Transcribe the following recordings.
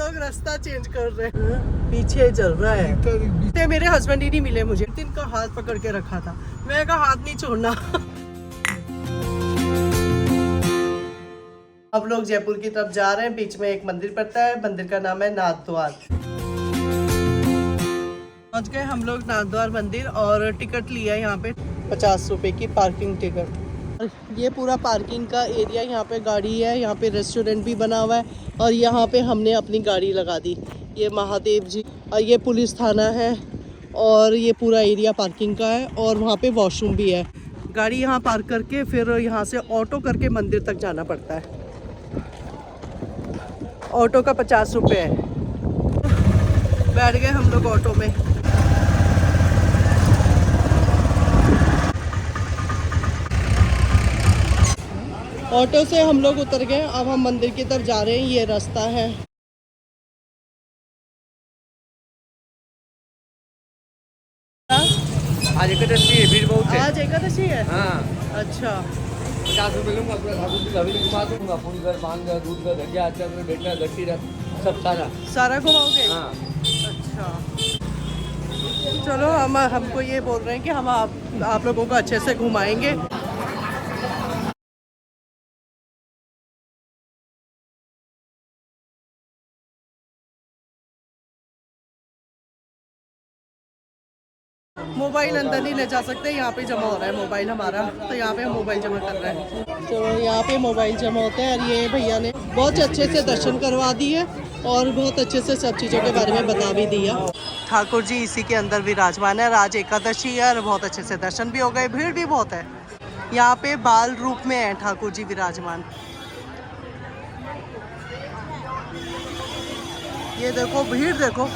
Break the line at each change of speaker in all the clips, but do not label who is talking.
लोग रास्ता चेंज कर रहे हैं, पीछे चल रहा है। मेरे हस्बैंड ही नहीं मिले मुझे, इनका हाथ पकड़ के रखा था, मैं कहा हाथ नहीं छोड़ना। अब लोग जयपुर की तरफ जा रहे हैं, बीच में एक मंदिर पड़ता है, मंदिर का नाम है नाथ द्वार। पहुंच गए हम लोग नाथ द्वार मंदिर और टिकट लिया यहाँ पे 50 रुपए की पार्किंग टिकट। ये पूरा पार्किंग का एरिया, यहाँ पे गाड़ी है, यहाँ पे रेस्टोरेंट भी बना हुआ है और यहाँ पे हमने अपनी गाड़ी लगा दी। ये महादेव जी और ये पुलिस थाना है और ये पूरा एरिया पार्किंग का है और वहाँ पे वॉशरूम भी है। गाड़ी यहाँ पार्क करके फिर यहाँ से ऑटो करके मंदिर तक जाना पड़ता है। ऑटो का 50 रुपये है। बैठ गए हम लोग ऑटो में। ऑटो से हम लोग उतर गए, अब हम मंदिर की तरफ जा रहे हैं। ये रास्ता है।
आज एकादशी है, भीड़ बहुत है।
आज एकादशी है।
हाँ।
अच्छा,
50 रुपये लूँगा, पूरा ठाकुर जी का हवेली घुमा दूँगा, पूरी घर, पान घर, दूध घर, धजिया, अचार, बेटा, गट्टी रख, सब सारा
घुमाओगे?
हाँ।
अच्छा, चलो हमको ये बोल रहे हैं कि हम आप लोगों को अच्छे से घुमाएंगे। मोबाइल अंदर नहीं ले जा सकते, यहाँ पे जमा हो रहा है मोबाइल हमारा, तो यहाँ पे हम मोबाइल जमा कर रहे हैं। तो यहाँ पे मोबाइल जमा होते हैं और ये भैया ने बहुत अच्छे से दर्शन करवा दिए और बहुत अच्छे से सब चीज़ों के बारे में बता भी दिया। ठाकुर जी इसी के अंदर विराजमान है। आज एकादशी है और बहुत अच्छे से दर्शन भी हो गए। भीड़ भी बहुत है, यहाँ पे बाल रूप में है ठाकुर जी विराजमान। ये देखो भीड़, देखो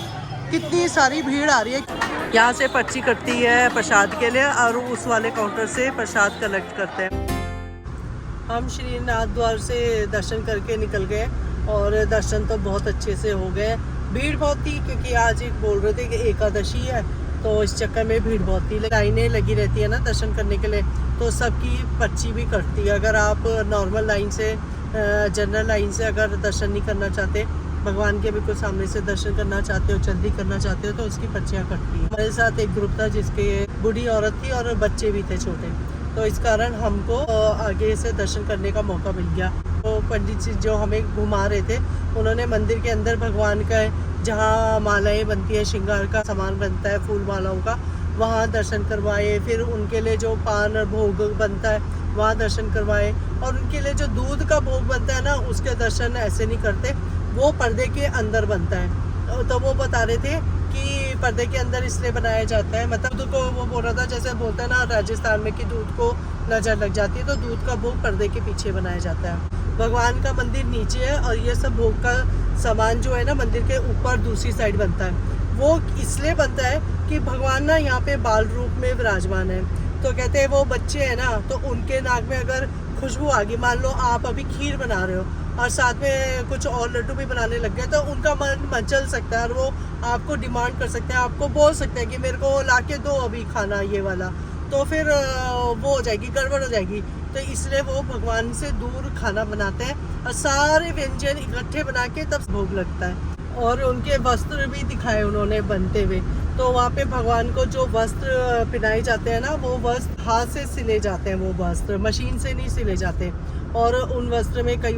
कितनी सारी भीड़ आ रही है। यहाँ से पर्ची कटती है प्रसाद के लिए और उस वाले काउंटर से प्रसाद कलेक्ट करते हैं। हम श्री नाथ द्वार से दर्शन करके निकल गए और दर्शन तो बहुत अच्छे से हो गए। भीड़ बहुत थी क्योंकि आज एक बोल रहे थे कि एकादशी है, तो इस चक्कर में भीड़ बहुत थी। लाइनें लगी रहती है ना दर्शन करने के लिए, तो सबकी पर्ची भी कटती है। अगर आप नॉर्मल लाइन से, जनरल लाइन से अगर दर्शन नहीं करना चाहते, भगवान के बिल्कुल सामने से दर्शन करना चाहते हो, जल्दी करना चाहते हो, तो उसकी पर्चियाँ कटती हैं। हमारे साथ एक ग्रुप था जिसके बूढ़ी औरत थी और बच्चे भी थे छोटे, तो इस कारण हमको आगे से दर्शन करने का मौका मिल गया। तो पंडित जी जो हमें घुमा रहे थे, उन्होंने मंदिर के अंदर भगवान का जहाँ मालाएँ बनती है, श्रृंगार का सामान बनता है, फूल मालाओं का, वहाँ दर्शन करवाए। फिर उनके लिए जो पान भोग बनता है वहाँ दर्शन करवाए और उनके लिए जो दूध का भोग बनता है ना, उसके दर्शन ऐसे नहीं करते, वो पर्दे के अंदर बनता है। तो वो बता रहे थे कि पर्दे के अंदर इसलिए बनाया जाता है, मतलब दूध को वो बोल रहा था जैसे बोलते हैं ना राजस्थान में कि दूध को नजर लग जाती है, तो दूध का भोग पर्दे के पीछे बनाया जाता है। भगवान का मंदिर नीचे है और ये सब भोग का सामान जो है ना मंदिर के ऊपर दूसरी साइड बनता है। वो इसलिए बनता है कि भगवान ना यहाँ पे बाल रूप में विराजमान है। तो कहते हैं वो बच्चे हैं ना, तो उनके नाक में अगर खुशबू आ गई, मान लो आप अभी खीर बना रहे हो और साथ में कुछ और लड्डू भी बनाने लग गए, तो उनका मन मचल सकता है और वो आपको डिमांड कर सकते हैं, आपको बोल सकते हैं कि मेरे को लाके दो अभी खाना ये वाला, तो फिर वो हो जाएगी, गड़बड़ हो जाएगी। तो इसलिए वो भगवान से दूर खाना बनाते हैं और सारे व्यंजन इकट्ठे बना के तब भोग लगता है। और उनके वस्त्र भी दिखाए उन्होंने बनते हुए। तो वहाँ पे भगवान को जो वस्त्र पहनाए जाते हैं ना, वो वस्त्र हाथ से सिले जाते हैं, वो वस्त्र मशीन से नहीं सिले जाते। और उन वस्त्र में कई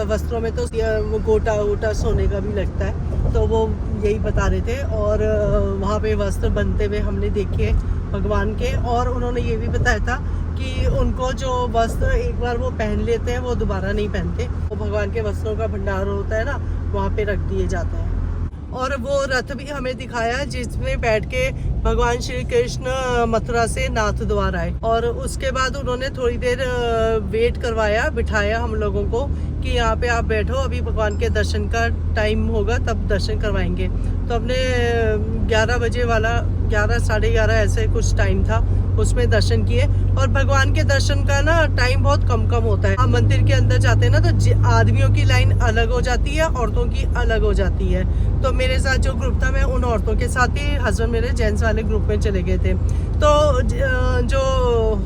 वस्त्रों में तो गोटा वोटा सोने का भी लगता है, तो वो यही बता रहे थे। और वहाँ पे वस्त्र बनते हुए हमने देखे भगवान के, और उन्होंने ये भी बताया था कि उनको जो वस्त्र एक बार वो पहन लेते हैं वो दोबारा नहीं पहनते। वो भगवान के वस्त्रों का भंडार होता है ना, वहाँ पे रख दिए जाते हैं। और वो रथ भी हमें दिखाया जिसमें बैठ के भगवान श्री कृष्ण मथुरा से नाथ द्वार आए। और उसके बाद उन्होंने थोड़ी देर वेट करवाया, बिठाया हम लोगों को कि यहाँ पे आप बैठो, अभी भगवान के दर्शन का टाइम होगा तब दर्शन करवाएंगे। तो हमने 11 बजे वाला, 11 साढ़े 11 ऐसे कुछ टाइम था, उसमें दर्शन किए। और भगवान के दर्शन का ना टाइम बहुत कम होता है। हम मंदिर के अंदर जाते हैं ना तो आदमियों की लाइन अलग हो जाती है, औरतों की अलग हो जाती है। तो मेरे साथ जो ग्रुप था मैं उन औरतों के साथ ही, हस्बैंड मेरे जेंट्स वाले ग्रुप में चले गए थे। तो जो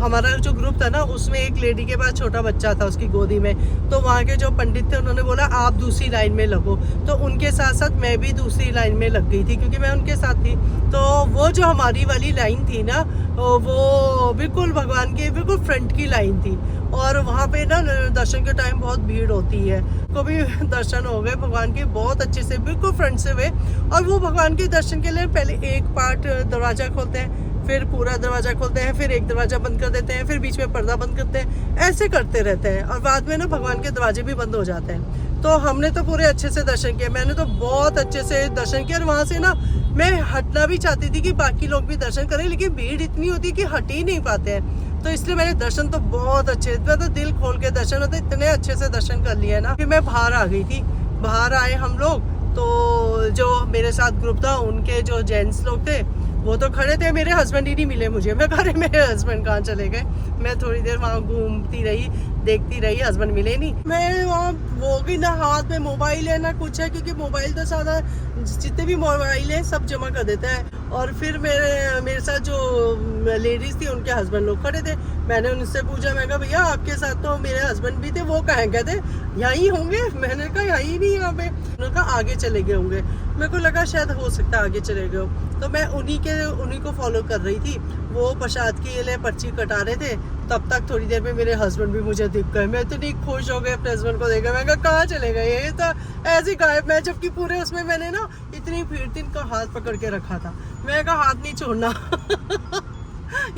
हमारा जो ग्रुप था ना उसमें एक लेडी के पास छोटा बच्चा था उसकी गोदी में। तो वहाँ के जो पंडित थे उन्होंने बोला आप दूसरी लाइन में लगो। तो उनके साथ साथ मैं भी दूसरी लाइन में लग गई थी क्योंकि मैं उनके साथ थी। तो वो जो हमारी वाली लाइन थी ना वो बिल्कुल भगवान के बिल्कुल फ्रंट की लाइन थी। और वहाँ पे ना दर्शन के टाइम बहुत भीड़ होती है। को भी दर्शन हो गए भगवान के बहुत अच्छे से, बिल्कुल फ्रंट से हुए। और वो भगवान के दर्शन के लिए पहले एक पार्ट दरवाजा खोलते हैं, फिर पूरा दरवाजा खोलते हैं, फिर एक दरवाजा बंद कर देते हैं, फिर बीच में पर्दा बंद करते हैं, ऐसे करते रहते हैं। और बाद में ना भगवान के दरवाजे भी बंद हो जाते हैं। तो हमने तो पूरे अच्छे से दर्शन किए, मैंने तो बहुत अच्छे से दर्शन किया। और वहाँ से ना मैं हटना भी चाहती थी कि बाकी लोग भी दर्शन करें, लेकिन भीड़ इतनी होती है कि हट ही नहीं पाते हैं। तो इसलिए मैंने दर्शन तो बहुत अच्छे, इतना तो दिल खोल के दर्शन होते, इतने अच्छे से दर्शन कर लिए ना कि मैं बाहर आ गई थी। बाहर आए हम लोग तो जो मेरे साथ ग्रुप था उनके जो जेंट्स लोग थे वो तो खड़े थे, मेरे हस्बैंड ही नहीं मिले मुझे। मैं कह रही मेरे हस्बैंड कहाँ चले गए। मैं थोड़ी देर वहाँ घूमती रही, देखती रही, हस्बैंड मिले नहीं। मैं वहाँ वो भी ना हाथ में मोबाइल है ना कुछ है, क्योंकि मोबाइल तो सारा जितने भी मोबाइल है सब जमा कर देता है। और फिर मेरे साथ जो लेडीज थी उनके हस्बैंड लोग खड़े थे। मैंने उनसे पूछा, मैं कहा भैया आपके साथ तो मेरे हस्बैंड भी थे, वो कहाँ गए थे? यहीं होंगे। मैंने कहा यहीं नहीं यहाँ पे। उन्होंने कहा आगे चले गए होंगे। मेरे को लगा शायद हो सकता है आगे चले गए हो। तो मैं उन्हीं को फॉलो कर रही थी। वो प्रसाद के लिए पर्ची कटा रहे थे, तब तक थोड़ी देर में मेरे हस्बैंड भी मुझे दिख गए। मैं इतनी खुश हो गई अपने हस्बैंड को देखा। मैं कहा कहाँ चले गए, ये तो ऐसे गायब। मैं जबकि पूरे उसमें मैंने ना इतनी भीड़ थी, इनका हाथ पकड़ के रखा था। मैं कहा हाथ नहीं छोड़ना।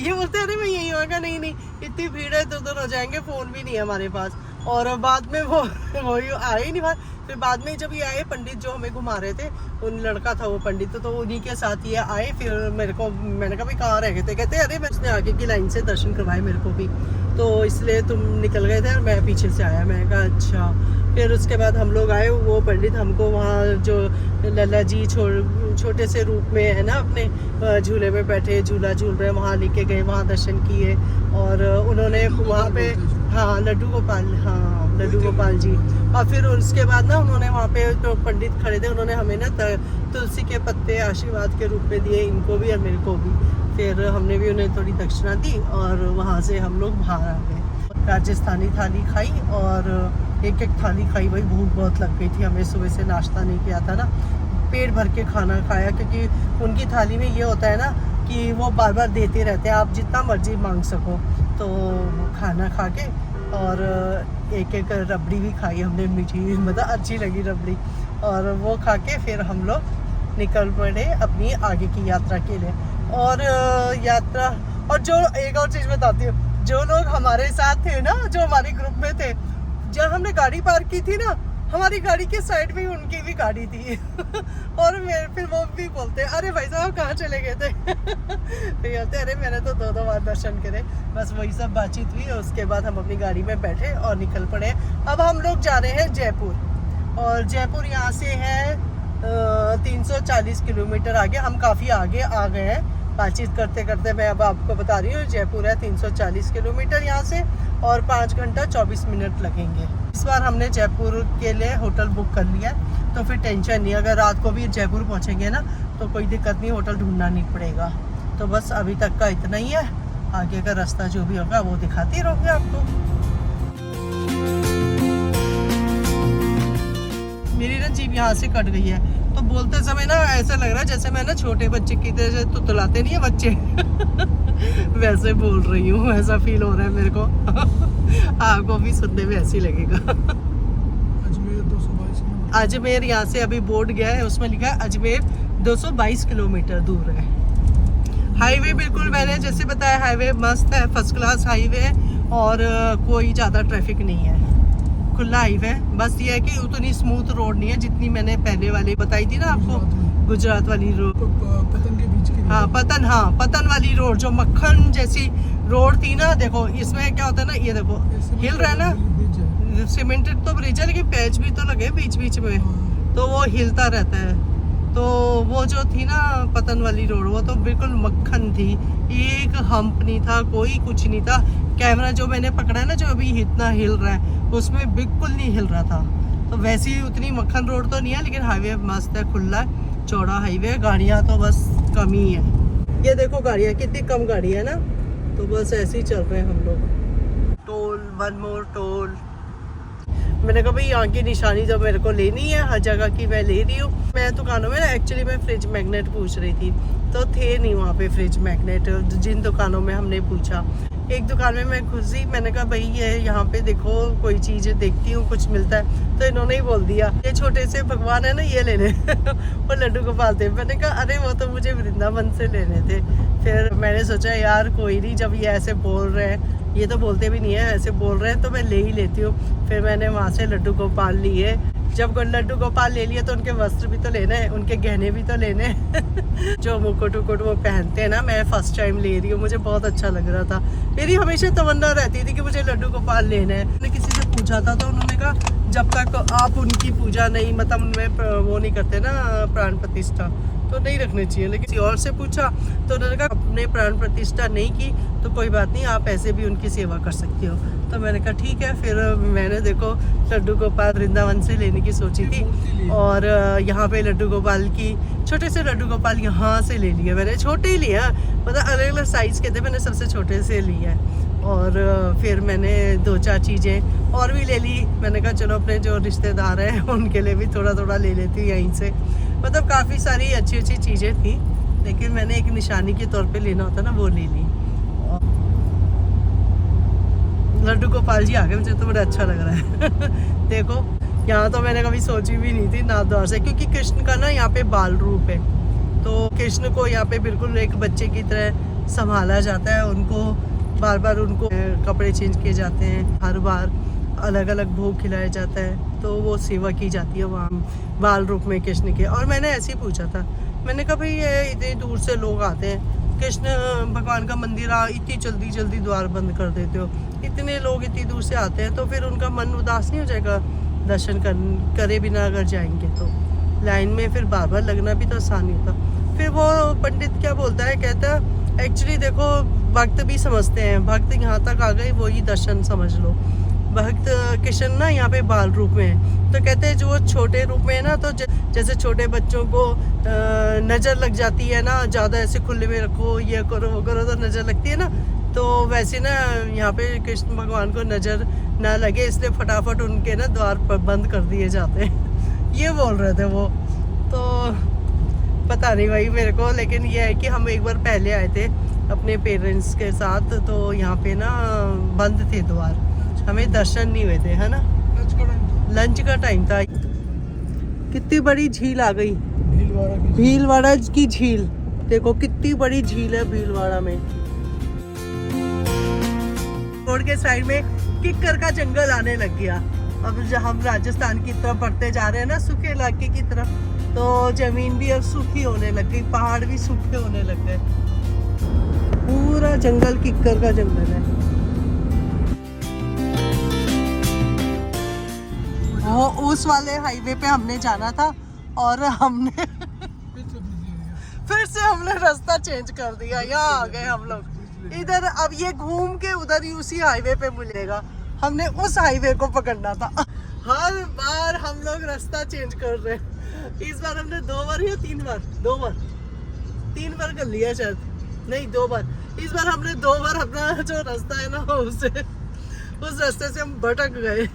ये बोलते अरे मैं यही होगा, नहीं इतनी भीड़ है इधर हो जाएंगे, फोन भी नहीं है हमारे पास। और बाद में वो आए ही नहीं बात। फिर बाद में जब ये आए पंडित जो हमें घुमा रहे थे, उन लड़का था वो पंडित, तो उन्हीं के साथ ये आए। फिर मैंने कहा भाई कहाँ रह गए थे? कहते अरे मैं उसने आगे की लाइन से दर्शन करवाए मेरे को भी, तो इसलिए तुम निकल गए थे और मैं पीछे से आया। मैंने कहा अच्छा। फिर उसके बाद हम लोग आए, वो पंडित हमको वहाँ जो लल्ला जी छोटे से रूप में है ना अपने झूले में बैठे झूला झूल रहे, वहाँ लेके गए, वहाँ दर्शन किए। और उन्होंने वहाँ पे हाँ लड्डू गोपाल जी। और फिर उसके बाद ना उन्होंने वहाँ पे जो पंडित खड़े थे उन्होंने हमें ना तुलसी के पत्ते आशीर्वाद के रूप में दिए, इनको भी और मेरे को भी। फिर हमने भी उन्हें थोड़ी दक्षिणा दी और वहाँ से हम लोग बाहर आ गए। राजस्थानी थाली खाई और एक थाली खाई। भाई भूख बहुत लग गई थी, हमें सुबह से नाश्ता नहीं किया था ना, पेट भर के खाना खाया। क्योंकि उनकी थाली में ये होता है ना कि वो बार बार देते रहते हैं, आप जितना मर्जी मांग सको। तो खाना खा के और एक रबड़ी भी खाई हमने, मीठी, मतलब अच्छी लगी रबड़ी। और वो खा के फिर हम लोग निकल पड़े अपनी आगे की यात्रा के लिए। और यात्रा, और जो एक और चीज़ बताती हूँ, जो लोग हमारे साथ थे ना, जो हमारे ग्रुप में थे, जब हमने गाड़ी पार्क की थी ना, हमारी गाड़ी के साइड में उनकी भी गाड़ी थी। और फिर वो भी बोलते अरे भाई साहब कहाँ चले गए थे? तो कहते अरे मैंने तो दो बार दर्शन करे। बस वही सब बातचीत हुई और उसके बाद हम अपनी गाड़ी में बैठे और निकल पड़े। अब हम लोग जा रहे हैं जयपुर। और जयपुर यहाँ से है 340 किलोमीटर आगे। हम काफ़ी आगे आ गए हैं बातचीत करते करते। मैं अब आपको बता रही हूँ, जयपुर है 340 किलोमीटर यहाँ से और 5 घंटा 24 मिनट लगेंगे। इस बार हमने जयपुर के लिए होटल बुक कर लिया, तो फिर टेंशन नहीं। अगर रात को भी जयपुर पहुँचेंगे ना तो कोई दिक्कत नहीं, होटल ढूंढना नहीं पड़ेगा। तो बस अभी तक का इतना ही है, आगे का रास्ता जो भी होगा वो दिखाती रहूँगी आपको। मेरी ना जीभ यहाँ से कट गई है, तो बोलते समय ना ऐसा लग रहा है जैसे मैं ना छोटे बच्चे की तरह तो तुलाते नहीं है बच्चे वैसे बोल रही हूँ, ऐसा फील हो रहा है मेरे को। आपको भी सुनने में ऐसी लगेगा। अजमेर यहाँ से अभी बोर्ड गया है, उसमें लिखा है अजमेर 222 किलोमीटर दूर है। हाईवे बिल्कुल मैंने जैसे बताया, हाईवे मस्त है, फर्स्ट क्लास हाईवे है और कोई ज़्यादा ट्रैफिक नहीं है, खुला हाईवे। बस ये है कि उतनी स्मूथ रोड नहीं है जितनी मैंने पहले वाली बताई थी ना आपको, गुजरात वाली रोड,
पतन के बीच की।
पतन वाली रोड जो मक्खन जैसी रोड थी ना। देखो इसमें क्या होता है ना, ये देखो हिल रहा है ना, सीमेंटेड तो ब्रिज है लेकिन पैच भी तो लगे बीच बीच में, तो वो हिलता रहता है। तो वो जो थी ना पतन वाली रोड, वो तो बिल्कुल मक्खन थी, एक हम्प नहीं था, कोई कुछ नहीं था। कैमरा जो मैंने पकड़ा है ना, जो अभी इतना हिल रहा है, उसमें बिल्कुल नहीं हिल रहा था। तो वैसे ही उतनी मक्खन रोड तो नहीं है, लेकिन हाईवे मस्त है, खुला है, चौड़ा हाईवे है, गाड़ियाँ तो बस कम ही है। ये देखो गाड़ियाँ कितनी कम गाड़ी है ना, तो बस ऐसे ही चल रहे हैं हम लोग। Toll, one more toll. मैंने कहा भाई यहाँ की निशानी जब मेरे को लेनी है हर जगह की मैं ले रही हूँ। मैं दुकानों में एक्चुअली मैं फ्रिज मैग्नेट पूछ रही थी, तो थे नहीं वहाँ पे फ्रिज मैग्नेट। जिन दुकानों में हमने पूछा, एक दुकान में मैं घुसी, मैंने कहा भाई ये यहाँ पे देखो कोई चीज़ देखती हूँ कुछ मिलता है, तो इन्होंने ही बोल दिया ये छोटे से भगवान है ना, ये लेने वो लड्डू गोपाल थे। मैंने कहा अरे वो तो मुझे वृंदावन से लेने थे। फिर मैंने सोचा यार कोई नहीं, जब ये ऐसे बोल रहे हैं, ये तो बोलते भी नहीं है, ऐसे बोल रहे हैं तो मैं ले ही लेती हूँ। फिर मैंने वहाँ से लड्डू गोपाल लिए। जब लड्डू गोपाल ले लिए तो उनके वस्त्र भी तो लेने हैं, उनके गहने भी तो लेने हैं जो मुकुट उकुट वो पहनते हैं ना। मैं फर्स्ट टाइम ले रही हूँ, मुझे बहुत अच्छा लग रहा था। मेरी हमेशा तमन्ना रहती थी कि मुझे लड्डू गोपाल लेना है। मैंने किसी से पूछा था तो उन्होंने कहा जब तक आप उनकी पूजा नहीं, मतलब उनमें वो नहीं करते ना प्राण प्रतिष्ठा, तो नहीं रखने चाहिए। लेकिन किसी और से पूछा तो उन्होंने कहा अपने प्राण प्रतिष्ठा नहीं की तो कोई बात नहीं, आप ऐसे भी उनकी सेवा कर सकती हो। तो मैंने कहा ठीक है। फिर मैंने देखो लड्डू गोपाल वृंदावन से लेने की सोची थी, और यहाँ पे लड्डू गोपाल की छोटे से लड्डू गोपाल यहाँ से ले लिया मैंने। छोटे ही लिया, मतलब अलग अलग साइज़ के थे, मैंने सबसे छोटे से लिया है। और फिर मैंने 2-4 चीज़ें और भी ले ली। मैंने कहा चलो अपने जो रिश्तेदार हैं उनके लिए भी थोड़ा थोड़ा ले लेती हूँ यहीं से। मतलब काफ़ी सारी अच्छी अच्छी चीज़ें थी, लेकिन मैंने एक निशानी के तौर पे लेना होता ना, वो ले ली। लड्डू गोपाल जी आ गए, मुझे तो बड़ा अच्छा लग रहा है देखो यहाँ तो मैंने कभी सोची भी नहीं थी नाथद्वार से, क्योंकि कृष्ण का ना यहाँ पे बाल रूप है, तो कृष्ण को यहाँ पे बिल्कुल एक बच्चे की तरह संभाला जाता है। उनको बार बार उनको कपड़े चेंज किए जाते हैं, हर बार अलग अलग भोग खिलाया जाता है, तो वो सेवा की जाती है वहाँ बाल रूप में कृष्ण के। और मैंने ऐसे ही पूछा था, मैंने कहा भाई ये इतनी दूर से लोग आते हैं, कृष्ण भगवान का मंदिर इतनी जल्दी जल्दी द्वार बंद कर देते हो, इतने लोग इतनी दूर से आते हैं, तो फिर उनका मन उदास नहीं हो जाएगा दर्शन करे बिना अगर जाएंगे तो? लाइन में फिर बार बार लगना भी तो आसान नहीं होता। फिर वो पंडित क्या बोलता है, कहता है एक्चुअली देखो भक्त भी समझते हैं, भक्त यहाँ तक आ गए वही दर्शन समझ लो। भक्त कृष्ण ना यहाँ पे बाल रूप में है, तो कहते हैं जो छोटे रूप में है ना, तो जैसे छोटे बच्चों को नज़र लग जाती है ना, ज़्यादा ऐसे खुले में रखो, ये करो वो करो तो नज़र लगती है ना, तो वैसे ना यहाँ पे कृष्ण भगवान को नज़र ना लगे, इसलिए फटाफट उनके ना द्वार पर बंद कर दिए जाते हैं ये बोल रहे थे वो। तो पता नहीं भाई मेरे को, लेकिन ये है कि हम एक बार पहले आए थे अपने पेरेंट्स के साथ, तो यहाँ पे ना बंद थे द्वार, हमें दर्शन नहीं हुए थे, है ना, लंच का टाइम था। कितनी बड़ी झील आ गई, भीलवाड़ा की झील। देखो कितनी बड़ी झील है भीलवाड़ा में। रोड के साइड में किक्कर का जंगल आने लग गया। अब जब हम राजस्थान की तरफ बढ़ते जा रहे हैं ना, सूखे इलाके की तरफ, तो जमीन भी अब सूखी होने लग गई, पहाड़ भी सूखे होने लग गए। पूरा जंगल किक्कर का जंगल है। वो उस वाले हाईवे पे हमने जाना था और हमने फिर से हमने रास्ता चेंज कर दिया, यहाँ आ गए हम लोग इधर। अब ये घूम के उधर ही उसी हाईवे पे मिलेगा, हमने उस हाईवे को पकड़ना था। हर बार हम लोग रास्ता चेंज कर रहे हैं। इस बार हमने 2 बार या 3 बार कर लिया शायद, नहीं 2 बार। इस बार हमने 2 बार अपना जो रास्ता है ना उस रास्ते से हम भटक गए।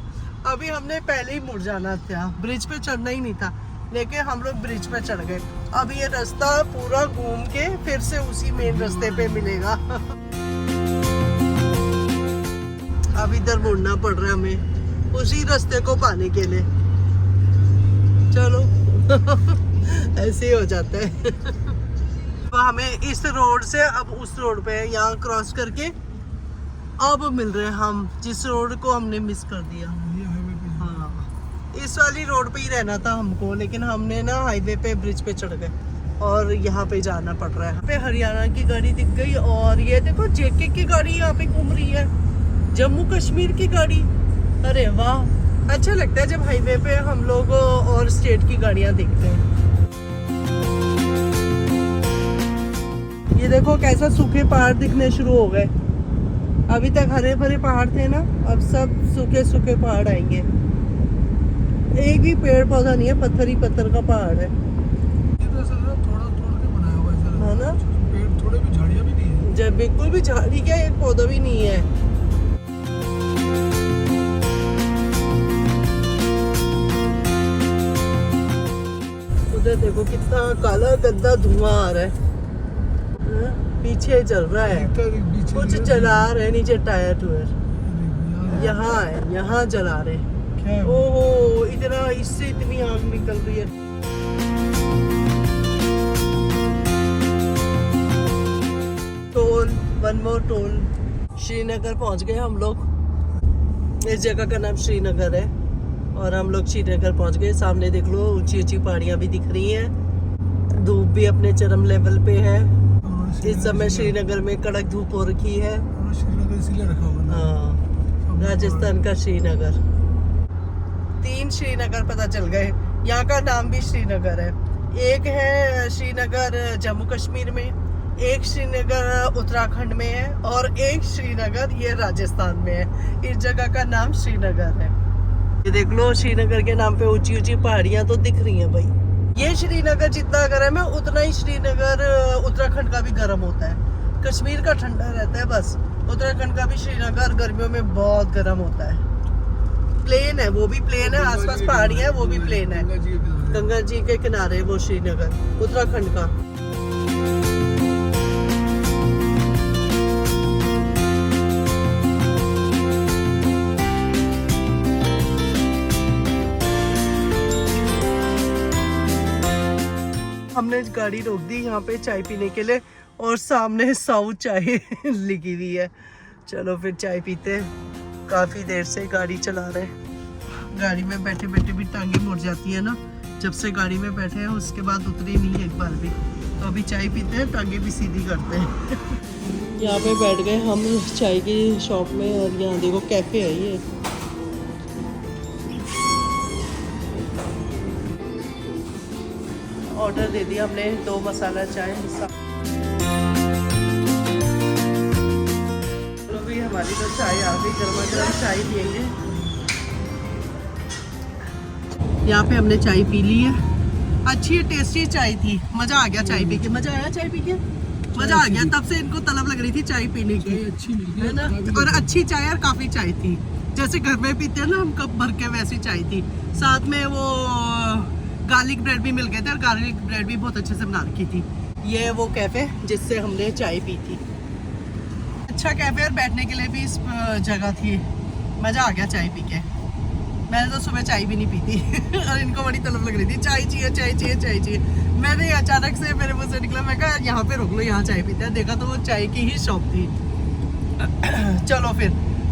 अभी हमने पहले ही मुड़ जाना था, ब्रिज पे चढ़ना ही नहीं था, लेकिन हम लोग ब्रिज पे चढ़ गए। अब ये रास्ता पूरा घूम के फिर से उसी मेन रास्ते पे मिलेगा। अब इधर मुड़ना पड़ रहा है हमें उसी रास्ते को पाने के लिए। चलो ऐसे ही हो जाता है। हमें इस रोड से अब उस रोड पे यहाँ क्रॉस करके अब मिल रहे हैं हम जिस रोड को हमने मिस कर दिया। हाँ, इस वाली रोड पे ही रहना था हमको, लेकिन हमने ना हाईवे पे ब्रिज पे चढ़ गए और यहाँ पे जाना पड़ रहा है। यहाँ पे हरियाणा की गाड़ी दिख गई और ये देखो जेके की गाड़ी यहाँ पे घूम रही है, जम्मू कश्मीर की गाड़ी। अरे वाह, अच्छा लगता है जब हाईवे पे हम लोग और स्टेट की गाड़ियाँ देखते हैं। ये देखो कैसा सूखे पहाड़ दिखने शुरू हो गए। अभी तक हरे भरे पहाड़ थे ना, अब सब सूखे सूखे पहाड़ आएंगे। एक भी पेड़ पौधा नहीं है, पत्थर ही पत्थर का पहाड़ है।
ये तो असल में थोड़ा थोड़ा के बनाया हुआ है
है ना?
पेड़ थोड़े भी झाड़ियाँ भी नहीं है।
जब बिल्कुल भी झाड़ी क्या, एक पौधा भी नहीं है। उधर देखो कितना काला गंदा धुआं आ रहा है। हाँ, पीछे चल रहा है, कुछ जला रहे नीचे टायर टूयर। यहाँ है, यहाँ जला रहे।
क्या है?
ओहो, इतना इससे इतनी आग निकल रही है। Toll, one more toll. Srinagar पहुंच गए हम लोग। इस जगह का नाम श्रीनगर है और हम लोग श्रीनगर पहुंच गए। सामने देख लो ऊंची ऊंची पहाड़ियां भी दिख रही हैं। धूप भी अपने चरम लेवल पे है। इस समय श्रीनगर में कड़क धूप हो रखी है।
श्रीनगर इसीलिए रखा हुआ है।
हाँ, राजस्थान का श्रीनगर। 3 श्रीनगर पता चल गए। यहाँ का नाम भी श्रीनगर है। एक है श्रीनगर जम्मू कश्मीर में, एक श्रीनगर उत्तराखंड में है और एक श्रीनगर ये राजस्थान में है। इस जगह का नाम श्रीनगर है। ये देख लो श्रीनगर के नाम पे ऊंची ऊंची पहाड़ियां तो दिख रही हैं भाई। ये श्रीनगर जितना गर्म है उतना ही श्रीनगर उत्तराखंड का भी गर्म होता है। कश्मीर का ठंडा रहता है बस। उत्तराखंड का भी श्रीनगर गर्मियों में बहुत गर्म होता है। प्लेन है, वो भी प्लेन है, आसपास पहाड़ियां है, वो भी प्लेन है। गंगा जी के किनारे वो श्रीनगर उत्तराखंड का। हमने गाड़ी रोक दी यहाँ पे चाय पीने के लिए और सामने साउथ चाय लिखी हुई है। चलो फिर चाय पीते हैं। काफ़ी देर से गाड़ी चला रहे हैं। गाड़ी में बैठे बैठे भी टांगे मुड़ जाती है ना। जब से गाड़ी में बैठे हैं उसके बाद उतरी नहीं एक बार भी। तो अभी चाय पीते हैं, टांगे भी सीधी करते हैं। यहाँ पे बैठ गए हम चाय की शॉप में और यहाँ देखो कैफ़े है ये। ऑर्डर दे दिया हमने 2 मसाला चाय। चलो भी हमारी तो चाय आ गई, गर्मा गर्म चाय पियेंगे। यहाँ पे हमने चाय पी ली है। अच्छी टेस्टी चाय थी, मज़ा आ गया चाय पी के। मज़ा आया चाय पी के, मज़ा आ गया। तब से इनको तलब लग रही थी चाय पीने की,
अच्छी मिल
है ना। और अच्छी चाय और काफ़ी चाय थी, जैसे घर में पीते हैं ना हम कप भर के, वैसी चाय थी। साथ में वो गार्लिक ब्रेड भी मिल गए थे और गार्लिक ब्रेड भी बहुत अच्छे से बना रखी थी। ये वो कैफ़े जिससे हमने चाय पी थी। अच्छा कैफ़े और बैठने के लिए भी इस जगह थी। मज़ा आ गया चाय पी के। मैंने तो सुबह चाय भी नहीं पी थी और इनको बड़ी तलब लग रही थी, चाय चाहिए चाय चाहिए चाय चाहिए। मैंने अचानक से मेरे मुँह से निकला, मैं कहा यहाँ पे रोक लो, यहाँ चाय पीते हैं। देखा तो वो चाय की ही शॉप थी। चलो फिर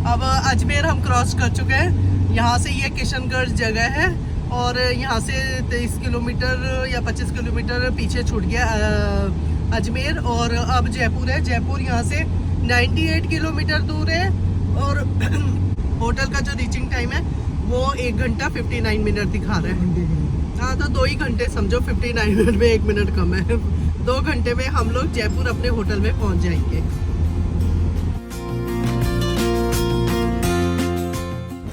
अब अजमेर हम क्रॉस कर चुके हैं। यहाँ से ये किशनगढ़ जगह है और यहाँ से 23 किलोमीटर या 25 किलोमीटर पीछे छूट गया अजमेर। और अब जयपुर है। जयपुर यहाँ से 98 किलोमीटर दूर है और होटल का जो रीचिंग टाइम है वो 1 घंटा 59 मिनट दिखा रहा है। हाँ तो 2 ही घंटे समझो, 59 मिनट में 1 मिनट कम है। 2 घंटे में हम लोग जयपुर अपने होटल में पहुँच जाएंगे।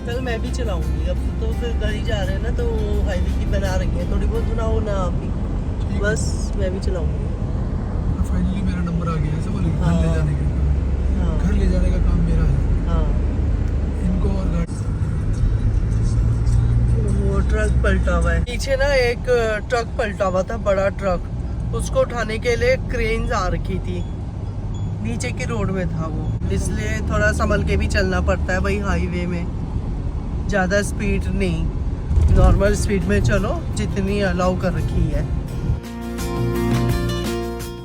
कल मैं भी चलाऊंगी। अब तो फिर गाड़ी जा रहे हैं ना, तो हाईवे की बना रही है, थोड़ी बहुत बनाओ ना आप भी, बस मैं भी चलाऊंगी।
फाइनली मेरा नंबर आ गया है, समझ लो।
हाँ।
घर ले जाने का,
हाँ
घर ले जाने का काम मेरा है।
हाँ।
इनको और गाड़ी
वो ट्रक पलटा हुआ है पीछे ना, एक ट्रक पलटा हुआ था, बड़ा ट्रक। उसको उठाने के लिए क्रेन्स आ रखी थी, नीचे की रोड में था वो, इसलिए थोड़ा संभल के भी चलना पड़ता है भाई। हाईवे में ज़्यादा स्पीड नहीं, नॉर्मल स्पीड में चलो जितनी अलाउ कर रखी है।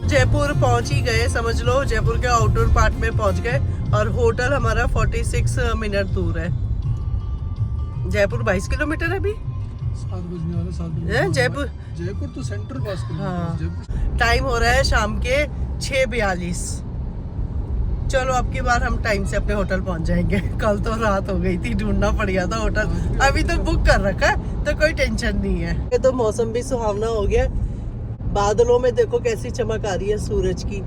जयपुर पहुंच ही गए समझ लो। जयपुर के आउटडोर पार्ट में पहुंच गए और होटल हमारा 46 मिनट दूर है। जयपुर 22 किलोमीटर है अभी।
7 बजने वाला, 7 बजने
जयपुर
जयपुर तो सेंटर पास कर।
हाँ।
जयपुर
टाइम हो रहा है शाम के 6:42। चलो अब की बार हम टाइम से अपने होटल पहुंच जाएंगे। कल तो रात हो गई थी, ढूंढना पड़ गया था होटल। अभी तो बुक कर रखा है तो कोई टेंशन नहीं है। ये तो मौसम भी सुहावना हो गया। बादलों में देखो कैसी चमक आ रही है सूरज की।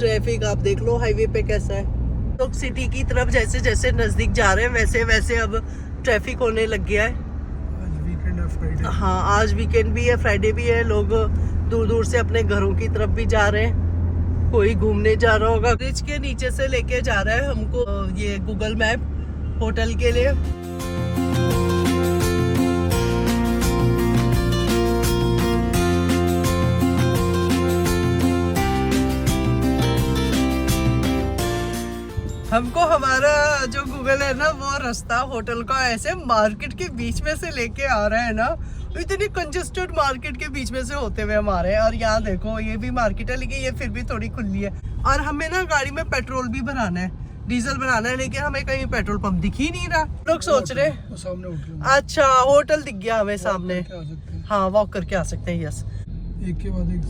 ट्रैफिक आप देख लो हाईवे पे कैसा है। तो सिटी की तरफ जैसे जैसे नजदीक जा रहे हैं वैसे वैसे अब ट्रैफिक होने लग गया है।
आज वीकेंड है, फ्राइडे।
हाँ आज वीकेंड भी है, फ्राइडे भी है, लोग दूर दूर से अपने घरों की तरफ भी जा रहे हैं, कोई घूमने जा रहा होगा। ब्रिज के नीचे से लेके जा रहा है हमको ये गूगल मैप होटल के लिए। हमको हमारा जो गूगल है ना वो रास्ता होटल का ऐसे मार्केट के बीच में से लेके आ रहा है ना, इतनी कंजेस्टेड मार्केट के बीच में से होते हुए हमारे। और यहाँ देखो ये भी मार्केट है लेकिन ये फिर भी थोड़ी खुली है। और हमें ना गाड़ी में पेट्रोल भी भराना है, डीजल भराना है, लेकिन हमें कहीं पेट्रोल पंप दिख ही नहीं रहा। लोग सोच रहे
वो सामने होटल,
अच्छा होटल दिख गया हमें सामने।
क्या आ सकते हैं,
हाँ वॉक करके आ सकते हैं। यस
एक के बाद एक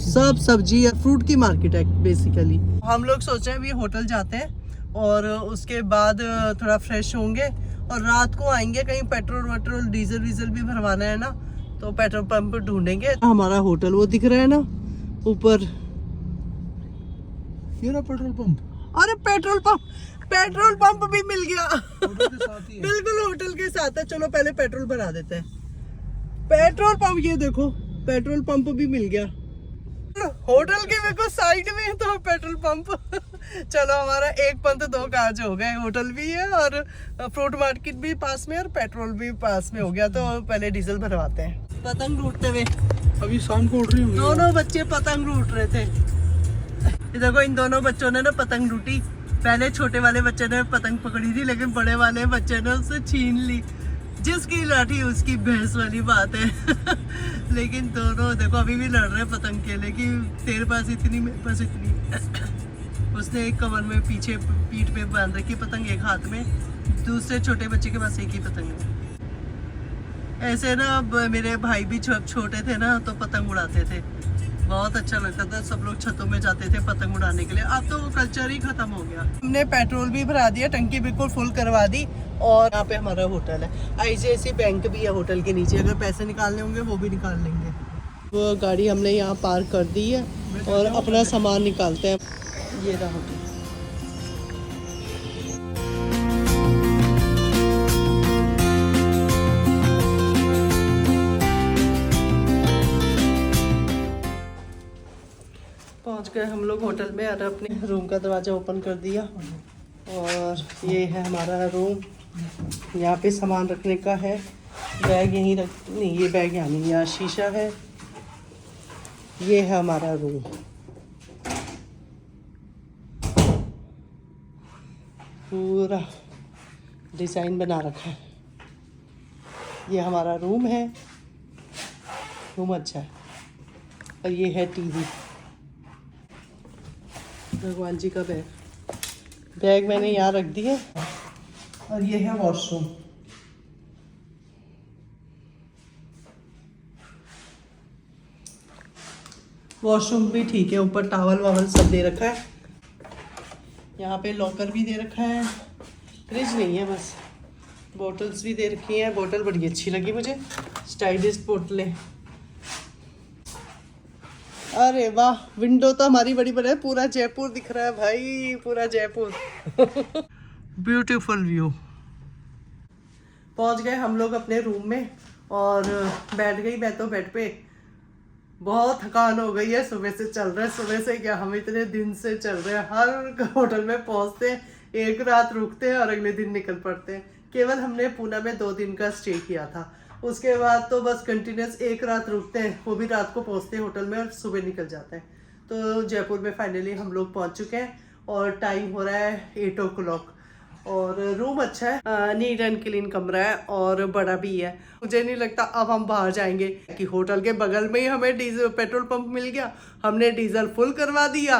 सब सब्जी या फ्रूट की मार्केट है बेसिकली। हम लोग सोच रहे हैं अभी होटल जाते हैं और उसके बाद थोड़ा फ्रेश होंगे और रात को आएंगे। कहीं पेट्रोल वेट्रोल डीजल वीजल भी भरवाना है ना, तो पेट्रोल पंप ढूंढेंगे। हमारा होटल वो दिख रहा है ना ऊपर,
ये ना पेट्रोल पंप।
अरे पेट्रोल पंप भी मिल गया।
होटल के साथ ही है।
बिल्कुल होटल के साथ है। चलो पहले पेट्रोल भरा देते हैं। पेट्रोल पंप ये देखो, पेट्रोल पंप भी मिल गया होटल के बिल्कुल साइड में है तो पेट्रोल पंप। चलो हमारा एक पंथ दो काज हो गए, होटल भी है और फ्रूट मार्केट भी पास में और पेट्रोल भी पास में हो गया। तो पहले डीजल भरवाते हैं। पतंग लूटते हुए
अभी शाम को उठ रही हूँ।
दोनों बच्चे पतंग लूट रहे थे। ये देखो इन दोनों बच्चों ने ना पतंग लूटी। पहले छोटे वाले बच्चे ने पतंग पकड़ी थी लेकिन बड़े वाले बच्चे ने उससे छीन ली। जिसकी लाठी उसकी भैंस वाली बात है। लेकिन दोनों देखो अभी भी लड़ रहे हैं पतंग के लिए कि तेरे पास इतनी मेरे पास इतनी। उसने एक कमर में पीछे पीठ पे बांध रखी पतंग, एक हाथ में, दूसरे छोटे बच्चे के पास एक ही पतंग है। ऐसे ना मेरे भाई भी छोटे थे ना तो पतंग उड़ाते थे, बहुत अच्छा लगता था। सब लोग छतों में जाते थे पतंग उड़ाने के लिए। अब तो वो कल्चर ही खत्म हो गया। हमने पेट्रोल भी भरा दिया, टंकी बिल्कुल फुल करवा दी। और यहाँ पे हमारा होटल है, ICICI बैंक भी है होटल के नीचे। अगर पैसे निकालने होंगे वो भी निकाल लेंगे। वो गाड़ी हमने यहाँ पार्क कर दी है और अपना सामान निकालते हैं। ये रहा होटल। पहुँच गए हम लोग होटल में और अपने रूम का दरवाज़ा ओपन कर दिया। और ये है हमारा रूम। यहाँ पे सामान रखने का है, बैग यहीं रख, नहीं ये बैग यहाँ नहीं, यहाँ शीशा है। ये है हमारा रूम। पूरा डिज़ाइन बना रखा है। ये हमारा रूम है, रूम अच्छा है। और ये है टीवी। भगवान जी का बैग मैंने यहाँ रख दिया। और ये है वॉशरूम। वॉशरूम भी ठीक है, ऊपर टॉवल वावल सब दे रखा है। यहाँ पे लॉकर भी दे रखा है। फ्रिज नहीं है, बस बोतल्स भी दे रखी हैं। बोतल बड़ी अच्छी लगी मुझे, स्टाइलिश बोतलें। अरे वाह, विंडो तो हमारी बड़ी बड़ी है, पूरा जयपुर दिख रहा है भाई, पूरा जयपुर। Beautiful view. पहुंच गए हम लोग अपने रूम में और बैठ गई मैं तो बेड पे। बहुत थकान हो गई है, सुबह से चल रहा है। सुबह से क्या, हम इतने दिन से चल रहे हैं। हर होटल में पहुंचते हैं, एक रात रुकते हैं और अगले दिन निकल पड़ते हैं। केवल हमने पूना में 2 दिन का स्टे किया था, उसके बाद तो बस कंटिन्यूस एक रात रुकते हैं, वो भी रात को पहुंचते हैं होटल में और सुबह निकल जाते हैं। तो जयपुर में फाइनली हम लोग पहुंच चुके हैं और टाइम हो रहा है 8 o'clock। और रूम अच्छा है, नीट एंड क्लीन कमरा है और बड़ा भी है। मुझे नहीं लगता अब हम बाहर जाएंगे कि होटल के बगल में ही हमें डीजल पेट्रोल पंप मिल गया, हमने डीजल फुल करवा दिया।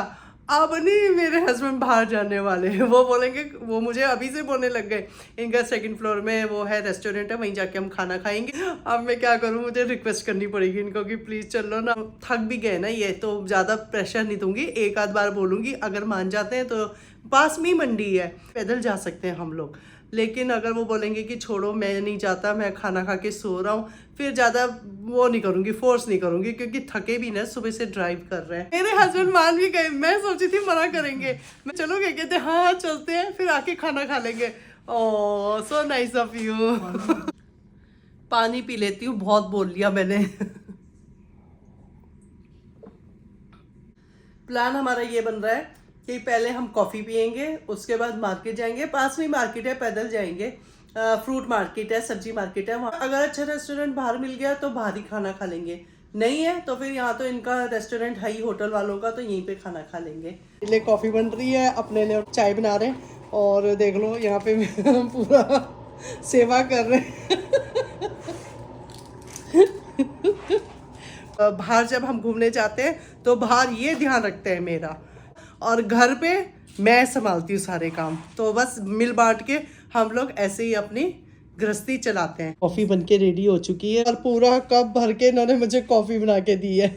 अब नहीं मेरे हस्बैंड बाहर जाने वाले हैं, वो बोलेंगे, वो मुझे अभी से बोलने लग गए। इनका 2nd फ्लोर में वो है रेस्टोरेंट है, वहीं जाके हम खाना खाएंगे। अब मैं क्या करूं, मुझे रिक्वेस्ट करनी पड़ेगी इनको कि प्लीज़ चलो ना। थक भी गए ना ये, तो ज़्यादा प्रेशर नहीं दूंगी, एक आध बार बोलूँगी। अगर मान जाते हैं तो पास में ही मंडी है, पैदल जा सकते हैं हम लोग। लेकिन अगर वो बोलेंगे कि छोड़ो मैं नहीं जाता, मैं खाना खा के सो रहा हूँ, फिर ज़्यादा वो नहीं करूँगी, फोर्स नहीं करूँगी, क्योंकि थके भी ना, सुबह से ड्राइव कर रहे हैं। मेरे हस्बैंड मान भी गए, मैं सोची थी मना करेंगे, मैं चलोगे, कहते हाँ चलते हैं, फिर आके खाना खा लेंगे। ओह सो नाइस ऑफ यू। पानी पी लेती हूँ, बहुत बोल लिया मैंने। प्लान हमारा ये बन रहा है कि पहले हम कॉफ़ी पियेंगे, उसके बाद मार्केट जाएंगे, पास में मार्केट है, पैदल जाएंगे। फ्रूट मार्केट है, सब्जी मार्केट है, वहाँ अगर अच्छा रेस्टोरेंट बाहर मिल गया तो बाहर ही खाना खा लेंगे, नहीं है तो फिर यहाँ तो इनका रेस्टोरेंट है ही होटल वालों का, तो यहीं पे खाना खा लेंगे। लिए कॉफ़ी बन रही है, अपने लिए चाय बना रहे हैं, और देख लो यहाँ पे पूरा सेवा कर रहे हैं। बाहर जब हम घूमने जाते हैं तो बाहर ये ध्यान रखते हैं मेरा, और घर पे मैं संभालती हूँ सारे काम, तो बस मिल बांट के हम लोग ऐसे ही अपनी गृहस्थी चलाते हैं। कॉफ़ी बनके रेडी हो चुकी है, और पूरा कप भर के इन्होंने मुझे कॉफ़ी बना के दी है।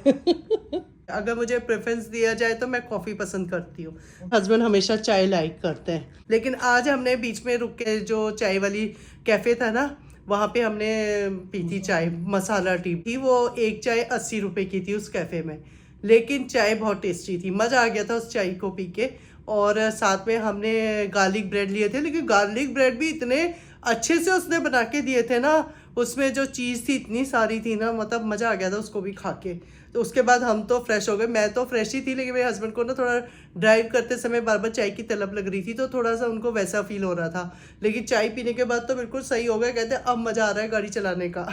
अगर मुझे प्रेफरेंस दिया जाए तो मैं कॉफ़ी पसंद करती हूँ, हस्बैंड हमेशा चाय लाइक करते हैं। लेकिन आज हमने बीच में रुक के जो चाय वाली कैफ़े था ना, वहाँ पे हमने पी थी चाय, मसाला टी थी, वो एक चाय 80 रुपए की थी उस कैफ़े में, लेकिन चाय बहुत टेस्टी थी, मज़ा आ गया था उस चाय को पी के। और साथ में हमने गार्लिक ब्रेड लिए थे, लेकिन गार्लिक ब्रेड भी इतने अच्छे से उसने बना के दिए थे ना, उसमें जो चीज़ थी इतनी सारी थी ना, मतलब मज़ा आ गया था उसको भी खा के। तो उसके बाद हम तो फ्रेश हो गए, मैं तो फ्रेश ही थी, लेकिन मेरे हस्बैंड को ना थोड़ा ड्राइव करते समय बार बार चाय की तलब लग रही थी, तो थोड़ा सा उनको वैसा फील हो रहा था। लेकिन चाय पीने के बाद तो बिल्कुल सही हो गया, कहते अब मज़ा आ रहा है गाड़ी चलाने का।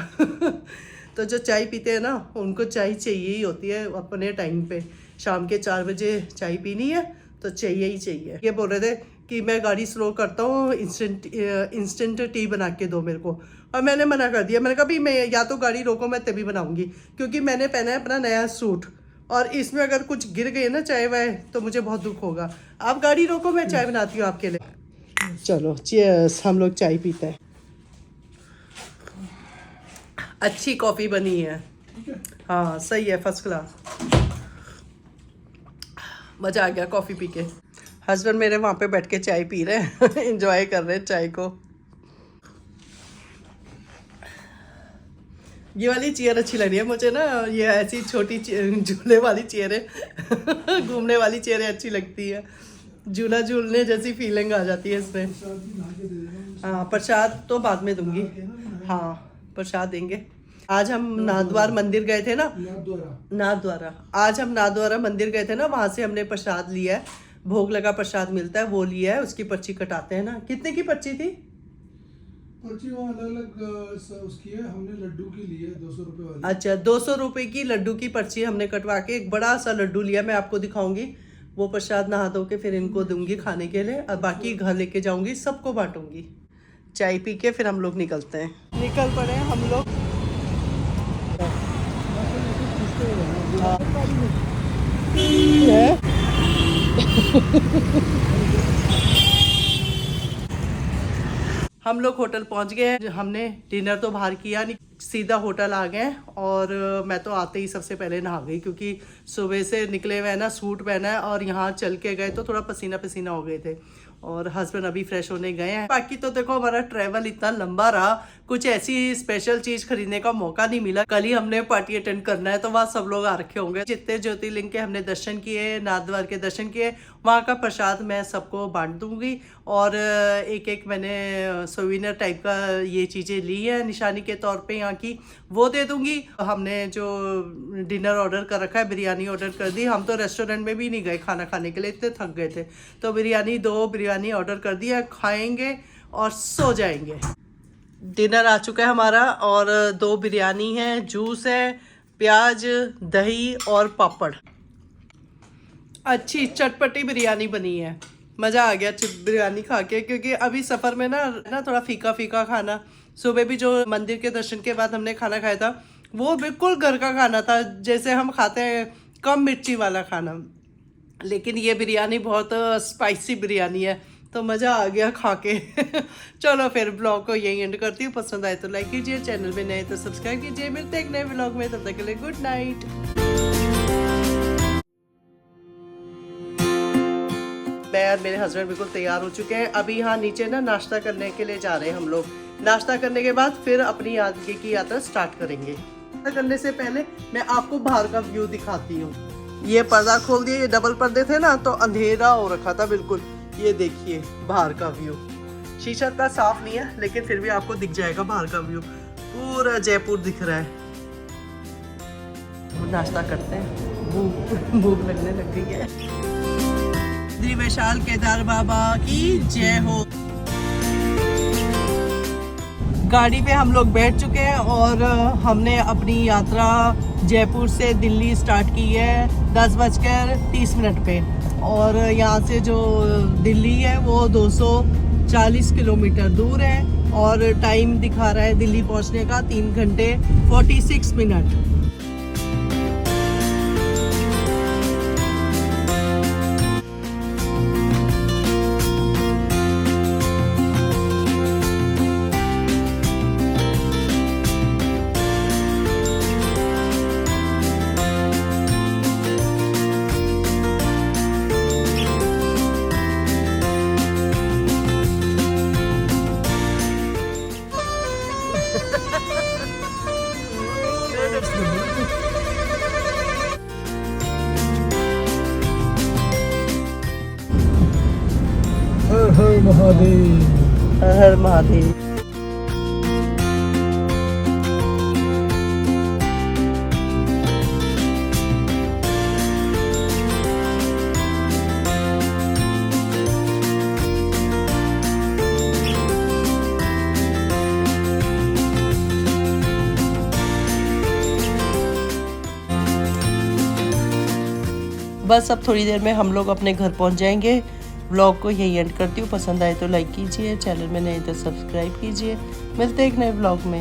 तो जो चाय पीते हैं ना, उनको चाय चाहिए ही होती है अपने टाइम पे। शाम के 4 बजे चाय पीनी है तो चाहिए ही चाहिए। ये बोल रहे थे कि मैं गाड़ी स्लो करता हूँ, इंस्टेंट टी बना के दो मेरे को, और मैंने मना कर दिया। मैंने कहा भी मैं या तो गाड़ी रोको, मैं तभी बनाऊंगी, क्योंकि मैंने पहना है अपना नया सूट, और इसमें अगर कुछ गिर गई ना चाय वाय तो मुझे बहुत दुख होगा। आप गाड़ी रोको, मैं चाय बनाती हूँ आपके लिए। चलो चीयर्स, हम लोग चाय पीते हैं। अच्छी कॉफ़ी बनी है, हाँ सही है, फर्स्ट क्लास, मज़ा आ गया कॉफ़ी पी के। हस्बैंड मेरे वहाँ पे बैठ के चाय पी रहे हैं, एंजॉय कर रहे हैं चाय को। ये वाली चेयर अच्छी लग रही है मुझे ना, ये ऐसी छोटी झूले वाली चेयर है। घूमने वाली चेयरें अच्छी लगती है, झूला झूलने जैसी फीलिंग आ जाती है इसमें। हाँ प्रसाद तो बाद में दूंगी, हाँ प्रसाद देंगे। आज हम नाथद्वारा मंदिर गए थे ना, नाथद्वारा, आज हम नाथद्वारा मंदिर गए थे ना, वहाँ से हमने प्रसाद लिया है, भोग लगा प्रसाद मिलता है, वो लिया है, उसकी पर्ची कटाते हैं ना। कितने की पर्ची थी?
पर्ची वहाँ अलग उसकी है, हमने लड्डू की ली है 200 रुपए वाली।
अच्छा 200 रुपए की लड्डू की पर्ची हमने कटवा के एक बड़ा सा लड्डू लिया, मैं आपको दिखाऊंगी। वो प्रसाद नहा धो के फिर इनको दूंगी खाने के लिए, और बाकी घर लेके जाऊंगी, सबको बांटूंगी। चाय पी के फिर हम लोग निकलते हैं, निकल पड़े हम लोग। हम लोग होटल पहुंच गए हैं, हमने डिनर तो बाहर किया नहीं, सीधा होटल आ गए। और मैं तो आते ही सबसे पहले नहा गई, क्योंकि सुबह से निकले हुए हैं ना, सूट पहना है, और यहाँ चल के गए तो थोड़ा पसीना पसीना हो गए थे, और हस्बैंड अभी फ्रेश होने गए हैं। बाकी तो देखो हमारा ट्रैवल इतना लंबा रहा, कुछ ऐसी स्पेशल चीज खरीदने का मौका नहीं मिला। कल ही हमने पार्टी अटेंड करना है, तो वहाँ सब लोग आ रखे होंगे। जितने ज्योतिर्लिंग के हमने दर्शन किए, नाथद्वार के दर्शन किए, वहाँ का प्रसाद मैं सबको बांट दूंगी। और एक एक मैंने सोविनर टाइप का ये चीज़ें ली है निशानी के तौर पे यहाँ की, वो दे दूंगी। हमने जो डिनर ऑर्डर कर रखा है, बिरयानी ऑर्डर कर दी। हम तो रेस्टोरेंट में भी नहीं गए खाना खाने के लिए, इतने थक गए थे, तो दो बिरयानी ऑर्डर कर दिया, खाएंगे और सो जाएंगे। डिनर आ चुका है हमारा, और 2 बिरयानी है, जूस है, प्याज, दही और पापड़। अच्छी चटपटी बिरयानी बनी है, मज़ा आ गया बिरयानी खा के, क्योंकि अभी सफ़र में ना थोड़ा फीका फीका खाना। सुबह भी जो मंदिर के दर्शन के बाद हमने खाना खाया था, वो बिल्कुल घर का खाना था, जैसे हम खाते हैं कम मिर्ची वाला खाना। लेकिन ये बिरयानी बहुत स्पाइसी बिरयानी है, तो मज़ा आ गया खा के। चलो फिर ब्लॉग को यही एंड करती हूँ। पसंद आए तो लाइक कीजिए, चैनल में नए तो सब्सक्राइब कीजिए। मिलते हैं एक नए ब्लॉग में, तब तक के लिए गुड नाइट। मैं और मेरे हस्बैंड बिल्कुल तैयार हो चुके हैं। अभी यहाँ नीचे ना नाश्ता करने के लिए जा रहे हैं हम लोग, नाश्ता करने के बाद फिर अपनी आगे की यात्रा स्टार्ट करेंगे। नाश्ता करने से पहले मैं आपको बाहर का व्यू दिखाती हूँ। ये पर्दा खोल दिए, ये डबल पर्दे थे ना तो अंधेरा हो रखा था बिल्कुल। ये देखिए बाहर का व्यू, शीशा का साफ नहीं है लेकिन फिर भी आपको दिख जाएगा बाहर का व्यू, पूरा जयपुर दिख रहा है। नाश्ता करते हैं, भूख लगने लग गई है। श्री वैशाल केदार बाबा की जय हो। गाड़ी पे हम लोग बैठ चुके हैं और हमने अपनी यात्रा जयपुर से दिल्ली स्टार्ट की है 10:30 पे। और यहाँ से जो दिल्ली है वो 240 किलोमीटर दूर है और टाइम दिखा रहा है दिल्ली पहुँचने का 3 घंटे 46 मिनट।
हर हर महादेव,
हर हर महादेव। बस अब थोड़ी देर में हम लोग अपने घर पहुंच जाएंगे। व्लॉग को यही एंड करती हूँ। पसंद आए तो लाइक कीजिए, चैनल में नए तो सब्सक्राइब कीजिए। मिलते हैं एक नए व्लॉग में।